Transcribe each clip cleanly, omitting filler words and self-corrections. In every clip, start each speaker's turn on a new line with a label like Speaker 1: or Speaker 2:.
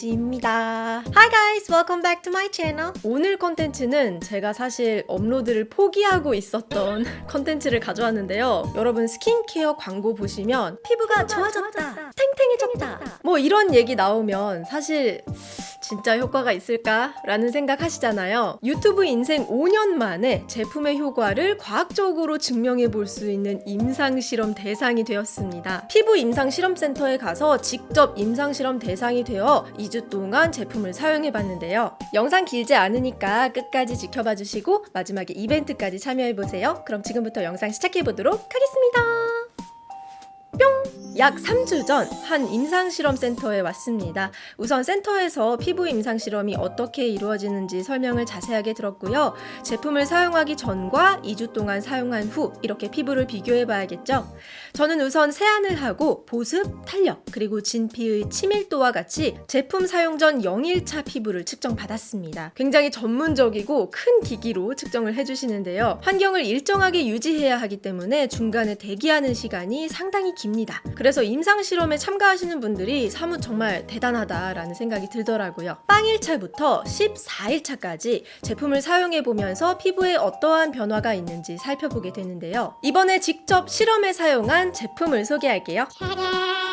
Speaker 1: 김예지입니다. Hi guys, welcome back to my channel. 오늘 컨텐츠는 제가 사실 업로드를 포기하고 있었던 컨텐츠를 가져왔는데요. 여러분 스킨케어 광고 보시면 피부가 좋아졌다, 탱탱해졌다 뭐 이런 얘기 나오면 사실 진짜 효과가 있을까? 라는 생각 하시잖아요. 유튜브 인생 5년 만에 제품의 효과를 과학적으로 증명해 볼 수 있는 임상실험 대상이 되었습니다. 피부 임상실험센터에 가서 직접 임상실험 대상이 되어 2주 동안 제품을 사용해 봤는데요. 영상 길지 않으니까 끝까지 지켜봐 주시고 마지막에 이벤트까지 참여해 보세요. 그럼 지금부터 영상 시작해 보도록 하겠습니다. 뿅! 약 3주 전 한 임상실험센터에 왔습니다. 우선 센터에서 피부 임상실험이 어떻게 이루어지는지 설명을 자세하게 들었고요. 제품을 사용하기 전과 2주 동안 사용한 후 이렇게 피부를 비교해 봐야겠죠. 저는 우선 세안을 하고 보습, 탄력, 그리고 진피의 치밀도와 같이 제품 사용 전 0일차 피부를 측정받았습니다. 굉장히 전문적이고 큰 기기로 측정을 해주시는데요. 환경을 일정하게 유지해야 하기 때문에 중간에 대기하는 시간이 상당히 깁니다. 그래서 임상실험에 참가하시는 분들이 사뭇 정말 대단하다라는 생각이 들더라고요. 빵일차부터 14일차까지 제품을 사용해보면서 피부에 어떠한 변화가 있는지 살펴보게 되는데요. 이번에 직접 실험에 사용한 제품을 소개할게요.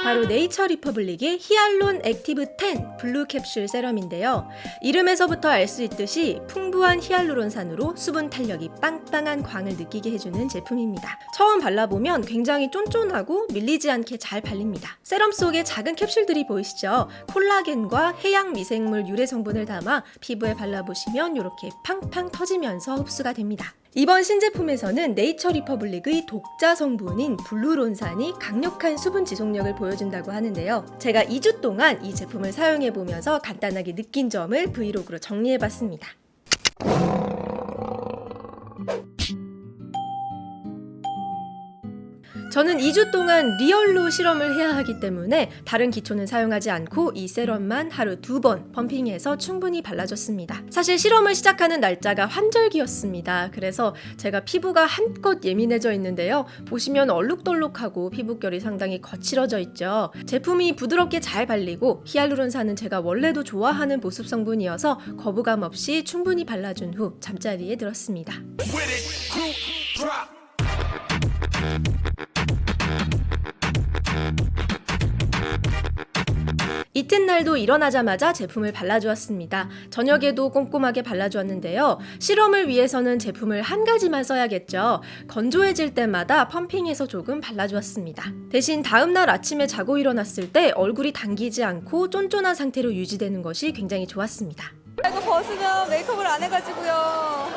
Speaker 1: 바로 네이처 리퍼블릭의 히알론 액티브 10 블루 캡슐 세럼인데요. 이름에서부터 알 수 있듯이 풍부한 히알루론산으로 수분 탄력이 빵빵한 광을 느끼게 해주는 제품입니다. 처음 발라보면 굉장히 쫀쫀하고 밀리지 않게 잘 발립니다. 세럼 속에 작은 캡슐들이 보이시죠? 콜라겐과 해양 미생물 유래 성분을 담아 피부에 발라보시면 이렇게 팡팡 터지면서 흡수가 됩니다. 이번 신제품에서는 네이처 리퍼블릭의 독자 성분인 블루론산이 강력한 수분 지속력을 보여준다고 하는데요. 제가 2주 동안 이 제품을 사용해보면서 간단하게 느낀 점을 브이로그로 정리해봤습니다. 저는 2주 동안 리얼로 실험을 해야 하기 때문에 다른 기초는 사용하지 않고 이 세럼만 하루 2번 펌핑해서 충분히 발라줬습니다. 사실 실험을 시작하는 날짜가 환절기였습니다. 그래서 제가 피부가 한껏 예민해져 있는데요. 보시면 얼룩덜룩하고 피부결이 상당히 거칠어져 있죠. 제품이 부드럽게 잘 발리고 히알루론산은 제가 원래도 좋아하는 보습 성분이어서 거부감 없이 충분히 발라준 후 잠자리에 들었습니다. 이튿날도 일어나자마자 제품을 발라주었습니다. 저녁에도 꼼꼼하게 발라주었는데요. 실험을 위해서는 제품을 한 가지만 써야겠죠. 건조해질 때마다 펌핑해서 조금 발라주었습니다. 대신 다음날 아침에 자고 일어났을 때 얼굴이 당기지 않고 쫀쫀한 상태로 유지되는 것이 굉장히 좋았습니다.
Speaker 2: 이거 벗으면 메이크업을 안 해가지고요.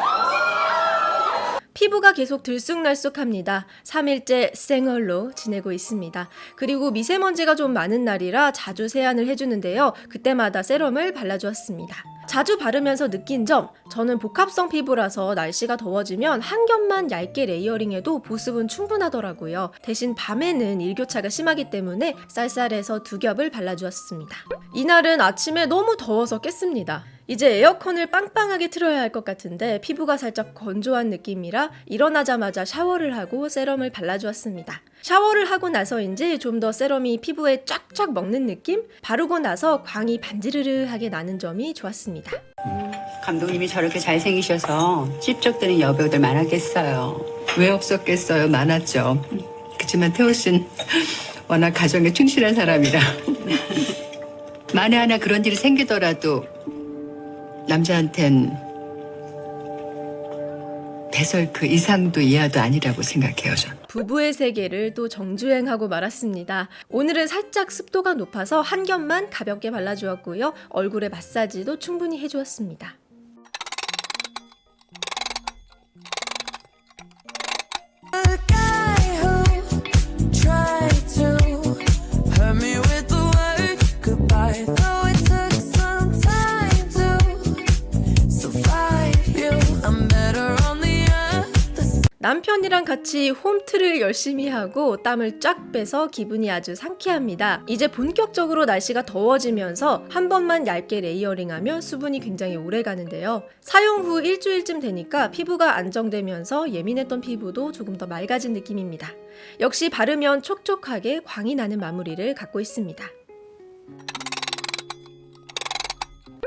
Speaker 1: 피부가 계속 들쑥날쑥합니다. 3일째 생얼로 지내고 있습니다. 그리고 미세먼지가 좀 많은 날이라 자주 세안을 해주는데요. 그때마다 세럼을 발라주었습니다. 자주 바르면서 느낀 점, 저는 복합성 피부라서 날씨가 더워지면 한 겹만 얇게 레이어링해도 보습은 충분하더라고요. 대신 밤에는 일교차가 심하기 때문에 쌀쌀해서 2겹을 발라주었습니다. 이날은 아침에 너무 더워서 깼습니다. 이제 에어컨을 빵빵하게 틀어야 할 것 같은데 피부가 살짝 건조한 느낌이라 일어나자마자 샤워를 하고 세럼을 발라주었습니다. 샤워를 하고 나서인지 좀 더 세럼이 피부에 쫙쫙 먹는 느낌? 바르고 나서 광이 반지르르하게 나는 점이 좋았습니다.
Speaker 3: 감독님이 저렇게 잘생기셔서 찝쩍대는 여배우들 많았겠어요.
Speaker 4: 왜 없었겠어요? 많았죠. 그렇지만 태호 씨는 워낙 가정에 충실한 사람이라 만에 하나 그런 일이 생기더라도 남자한텐 배설 그 이상도 이하도 아니라고 생각해요, 저는.
Speaker 1: 부부의 세계를 또 정주행하고 말았습니다. 오늘은 살짝 습도가 높아서 한 겹만 가볍게 발라주었고요. 얼굴에 마사지도 충분히 해주었습니다. 남편이랑 같이 홈트를 열심히 하고 땀을 쫙 빼서 기분이 아주 상쾌합니다. 이제 본격적으로 날씨가 더워지면서 한 번만 얇게 레이어링하면 수분이 굉장히 오래 가는데요. 사용 후 일주일쯤 되니까 피부가 안정되면서 예민했던 피부도 조금 더 맑아진 느낌입니다. 역시 바르면 촉촉하게 광이 나는 마무리를 갖고 있습니다.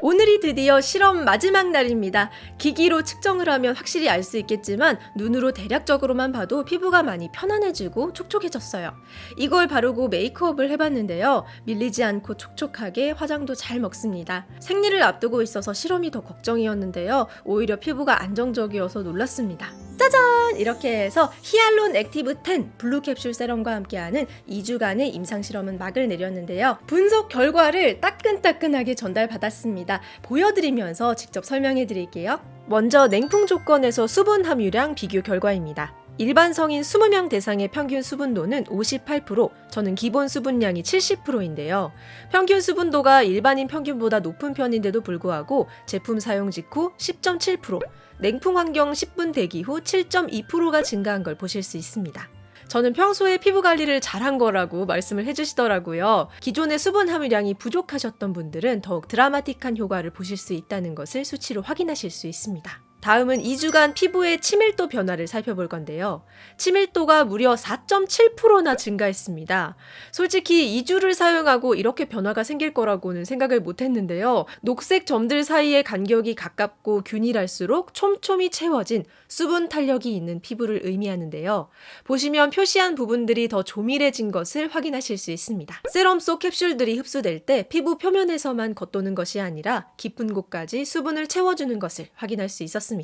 Speaker 1: 오늘이 드디어 실험 마지막 날입니다. 기기로 측정을 하면 확실히 알 수 있겠지만 눈으로 대략적으로만 봐도 피부가 많이 편안해지고 촉촉해졌어요. 이걸 바르고 메이크업을 해봤는데요. 밀리지 않고 촉촉하게 화장도 잘 먹습니다. 생리를 앞두고 있어서 실험이 더 걱정이었는데요. 오히려 피부가 안정적이어서 놀랐습니다. 짜잔! 이렇게 해서 히알론 액티브 10 블루 캡슐 세럼과 함께하는 2주간의 임상실험은 막을 내렸는데요. 분석 결과를 따끈따끈하게 전달받았습니다. 보여드리면서 직접 설명해 드릴게요. 먼저 냉풍 조건에서 수분 함유량 비교 결과입니다. 일반 성인 20명 대상의 평균 수분도는 58%, 저는 기본 수분량이 70%인데요. 평균 수분도가 일반인 평균보다 높은 편인데도 불구하고 제품 사용 직후 10.7%, 냉풍 환경 10분 대기 후 7.2%가 증가한 걸 보실 수 있습니다. 저는 평소에 피부 관리를 잘한 거라고 말씀을 해주시더라고요. 기존의 수분 함유량이 부족하셨던 분들은 더욱 드라마틱한 효과를 보실 수 있다는 것을 수치로 확인하실 수 있습니다. 다음은 2주간 피부의 치밀도 변화를 살펴볼 건데요. 치밀도가 무려 4.7%나 증가했습니다. 솔직히 2주를 사용하고 이렇게 변화가 생길 거라고는 생각을 못 했는데요. 녹색 점들 사이의 간격이 가깝고 균일할수록 촘촘히 채워진 수분 탄력이 있는 피부를 의미하는데요. 보시면 표시한 부분들이 더 조밀해진 것을 확인하실 수 있습니다. 세럼 속 캡슐들이 흡수될 때 피부 표면에서만 겉도는 것이 아니라 깊은 곳까지 수분을 채워주는 것을 확인할 수 있었습니다.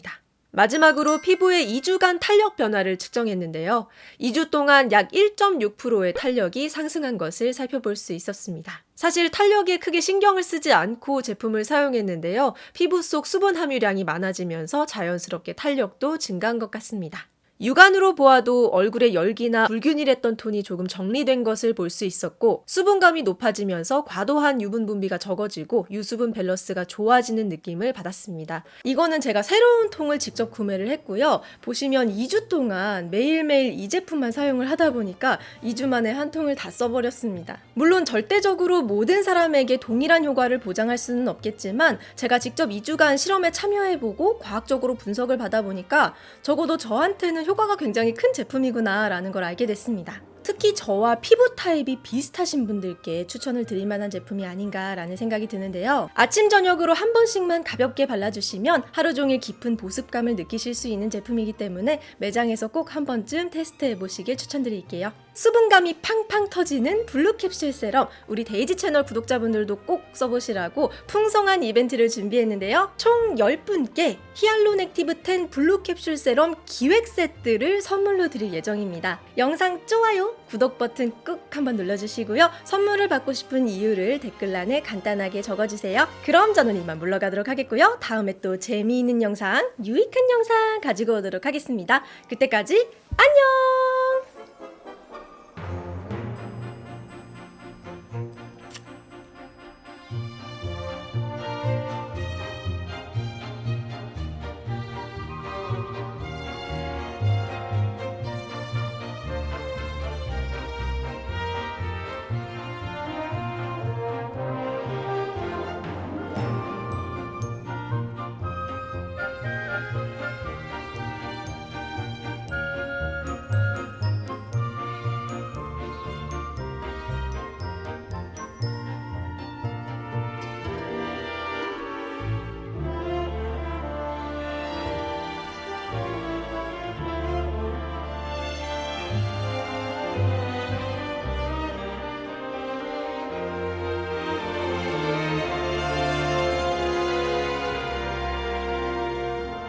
Speaker 1: 마지막으로 피부의 2주간 탄력 변화를 측정했는데요. 2주 동안 약 1.6%의 탄력이 상승한 것을 살펴볼 수 있었습니다. 사실 탄력에 크게 신경을 쓰지 않고 제품을 사용했는데요. 피부 속 수분 함유량이 많아지면서 자연스럽게 탄력도 증가한 것 같습니다. 육안으로 보아도 얼굴의 열기나 불균일했던 톤이 조금 정리된 것을 볼 수 있었고 수분감이 높아지면서 과도한 유분 분비가 적어지고 유수분 밸런스가 좋아지는 느낌을 받았습니다. 이거는 제가 새로운 통을 직접 구매를 했고요. 보시면 2주 동안 매일매일 이 제품만 사용을 하다 보니까 2주 만에 한 통을 다 써버렸습니다. 물론 절대적으로 모든 사람에게 동일한 효과를 보장할 수는 없겠지만 제가 직접 2주간 실험에 참여해보고 과학적으로 분석을 받아보니까 적어도 저한테는 효과가 굉장히 큰 제품이구나 라는 걸 알게 됐습니다. 특히 저와 피부 타입이 비슷하신 분들께 추천을 드릴 만한 제품이 아닌가라는 생각이 드는데요. 아침 저녁으로 한 번씩만 가볍게 발라주시면 하루 종일 깊은 보습감을 느끼실 수 있는 제품이기 때문에 매장에서 꼭 한 번쯤 테스트해 보시길 추천드릴게요. 수분감이 팡팡 터지는 블루 캡슐 세럼, 우리 데이지 채널 구독자분들도 꼭 써보시라고 풍성한 이벤트를 준비했는데요. 총 10분께 히알론 액티브 10 블루 캡슐 세럼 기획 세트를 선물로 드릴 예정입니다. 영상 좋아요, 구독 버튼 꾹 한번 눌러주시고요. 선물을 받고 싶은 이유를 댓글란에 간단하게 적어주세요. 그럼 저는 이만 물러가도록 하겠고요. 다음에 또 재미있는 영상, 유익한 영상 가지고 오도록 하겠습니다. 그때까지 안녕!